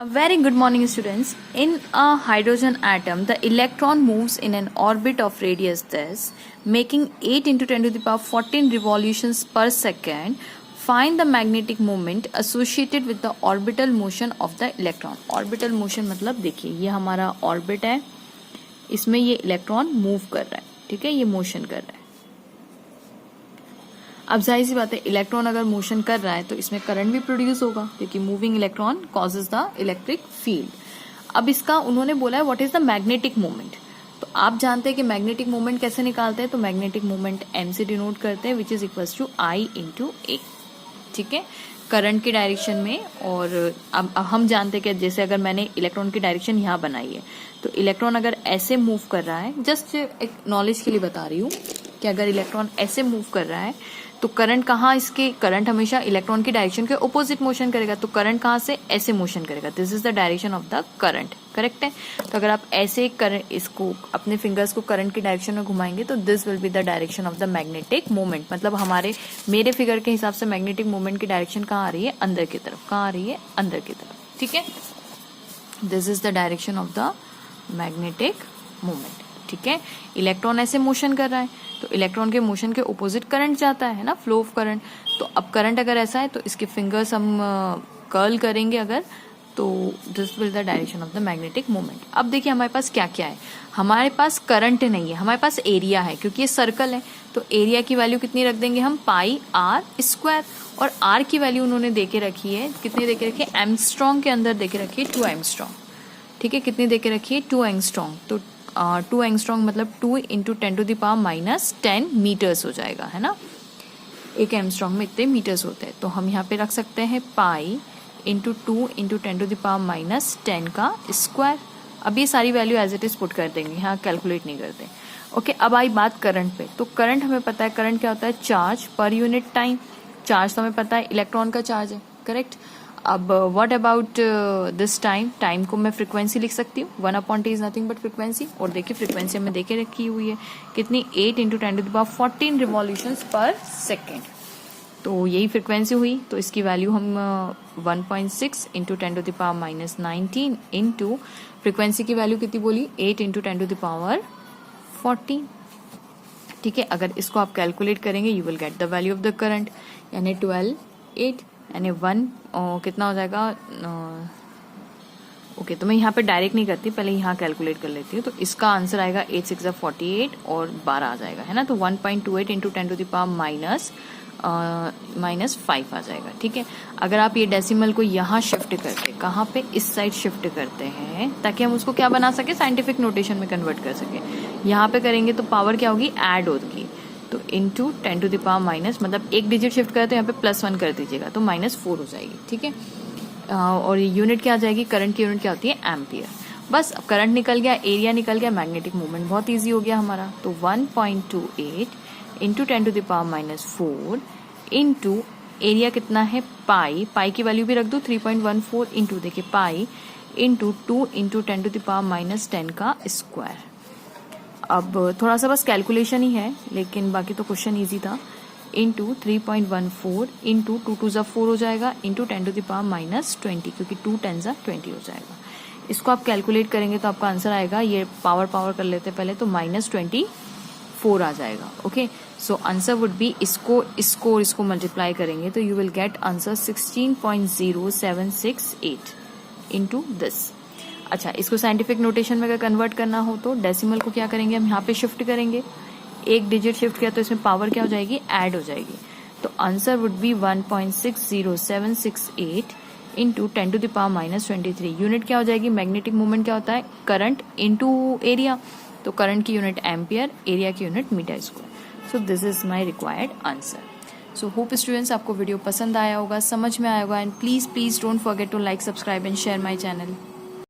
A very good morning, students. In a hydrogen atom, the electron moves in an orbit of radius this, making 8 into 10 to the power 14 revolutions per second. Find the magnetic moment associated with the orbital motion of the electron. Orbital motion मतलब देखिए ये हमारा orbit है, इसमें ये electron move कर रहा है, ठीक है, ये मोशन कर रहा है. अब जाहिर सी बात है, इलेक्ट्रॉन अगर मोशन कर रहा है तो इसमें करंट भी प्रोड्यूस होगा क्योंकि moving electron causes the electric field. अब इसका उन्होंने बोला है what is the magnetic moment. तो आप जानते हैं कि मैग्नेटिक मोमेंट कैसे निकालते हैं. तो मैग्नेटिक मोमेंट m से डिनोट करते हैं which is equals to I into A, ठीक है, करंट की डायरेक्शन में. और अब हम जानते हैं कि जैसे अगर मैंने इलेक्ट्रॉन की डायरेक्शन यहाँ बनाई है तो इलेक्ट्रॉन अगर ऐसे मूव कर रहा है, जस्ट एक नॉलेज के लिए बता रही हूँ कि अगर इलेक्ट्रॉन ऐसे मूव कर रहा है तो करंट कहाँ, इसके करंट हमेशा इलेक्ट्रॉन की डायरेक्शन के ऑपोजिट मोशन करेगा. तो करंट कहाँ से ऐसे मोशन करेगा. This is the direction of the current, correct है. तो अगर आप ऐसे करंट इसको अपने फिंगर्स को करंट की डायरेक्शन में घुमाएंगे तो this will be the direction of the magnetic moment. मतलब मेरे फिगर के हिसाब से मैग्नेटिक मोमेंट की डायरेक्शन कहाँ आ रही है, अंदर की तरफ. कहाँ आ रही है, अंदर की तरफ, ठीक है. This is the direction of the magnetic moment, ठीक है. इलेक्ट्रॉन ऐसे मोशन कर रहा है तो इलेक्ट्रॉन के मोशन के ऑपोजिट करंट जाता है ना, फ्लो ऑफ करंट. तो अब करंट अगर ऐसा है तो इसके फिंगर्स हम कर्ल करेंगे अगर, तो this will the direction of the magnetic moment. अब देखिए हमारे पास क्या क्या है. हमारे पास करंट नहीं है, हमारे पास एरिया है क्योंकि ये सर्कल है. तो एरिया की वैल्यू कितनी रख देंगे हम, पाई आर स्क्वायर. और आर की वैल्यू उन्होंने देके रखी है, कितनी देके रखी है, एंगस्ट्रॉम के अंदर देके रखी है 2 एंगस्ट्रॉम, ठीक है. कितनी देके रखी है, 2 एंगस्ट्रॉम. तो 2 एंगस्ट्रॉम मतलब 2 into 10 to the power minus 10 metres हो जाएगा, है ना. एक एंगस्ट्रॉम में इतने मीटर्स होते हैं. तो हम यहाँ पे रख सकते हैं pi into 2 into 10 to the power minus 10 का स्क्वायर. अब ये सारी value as it is put कर देंगे, यहाँ कैलकुलेट नहीं करते. ओके, अब आई बात करंट पे. तो करंट हमें पता है, करंट क्या होता है, charge per unit time. Charge तो हमें पता है इलेक्ट्रॉन का चार्ज है, करेक्ट. अब what about this time. Time को मैं फ्रीक्वेंसी लिख सकती हूँ, 1/t is nothing but frequency. और देखिए फ्रीक्वेंसी हमें देखे रखी हुई है कितनी, 8 into 10 to the power 14 revolutions per second. तो यही फ्रीक्वेंसी हुई. तो इसकी वैल्यू हम 1.6 into 10 to the power minus 19 into frequency की वैल्यू कितनी बोली, 8 इंटू 10 टू द पावर 14, ठीक है. अगर इसको आप कैलकुलेट करेंगे you will get the value of the current, यानी 12/8 यानी 1 कितना हो जाएगा. ओके, तो मैं यहाँ पे डायरेक्ट नहीं करती, पहले यहाँ कैलकुलेट कर लेती हूँ. तो इसका आंसर आएगा 8 6 48 और 12 आ जाएगा, है ना. तो 1.28 into 10 to the power minus 5 आ जाएगा, ठीक है. अगर आप ये डेसिमल को यहाँ शिफ्ट करते, कहाँ पे, इस साइड शिफ्ट करते हैं ताकि हम उसको क्या बना सके, साइंटिफिक नोटेशन में कन्वर्ट कर सके. यहाँ पे करेंगे तो पावर क्या होगी, ऐड होगी. तो into 10 to the power minus, मतलब एक डिजिट शिफ्ट करें तो यहाँ पे +1 कर दीजिएगा तो -4 हो जाएगी, ठीक है. और ये यूनिट क्या आ जाएगी, करंट की यूनिट क्या होती है, एम्पियर. बस अब करंट निकल गया, एरिया निकल गया, मैग्नेटिक मोमेंट बहुत ईजी हो गया हमारा. तो 1.28 into 10 to the power -4 into area कितना है, पाई. पाई की वैल्यू भी रख दो 3.14 इंटू, देखिए pi into 2 into 10 to the power -10 का स्क्वायर. अब थोड़ा सा बस कैलकुलेशन ही है लेकिन बाकी तो क्वेश्चन इजी था. इंटू 3.14 इंटू 2 2 ज़ा 4 हो जाएगा इंटू 10 टू द पावर -20 क्योंकि 2 10 ज़ा 20 हो जाएगा. इसको आप कैलकुलेट करेंगे तो आपका आंसर आएगा, ये पावर कर लेते पहले, तो -24 आ जाएगा. Okay, so answer would B, इसको मल्टीप्लाई करेंगे तो you will get answer 16.0768 into this. अच्छा, इसको साइंटिफिक नोटेशन में अगर कन्वर्ट करना हो तो डेसिमल को क्या करेंगे, हम यहाँ पे शिफ्ट करेंगे. एक डिजिट शिफ्ट किया तो इसमें पावर क्या हो जाएगी, ऐड हो जाएगी. तो answer would be 1.60768 into 10 to the power -23. Unit क्या हो जाएगी, मैग्नेटिक मोमेंट क्या होता है, करंट इंटू एरिया. तो करंट की यूनिट एम्पियर, एरिया की unit metre square. So this is my required answer. So hope students आपको वीडियो पसंद आया होगा, समझ में आया होगा. And please don't forget to like, subscribe and share my channel.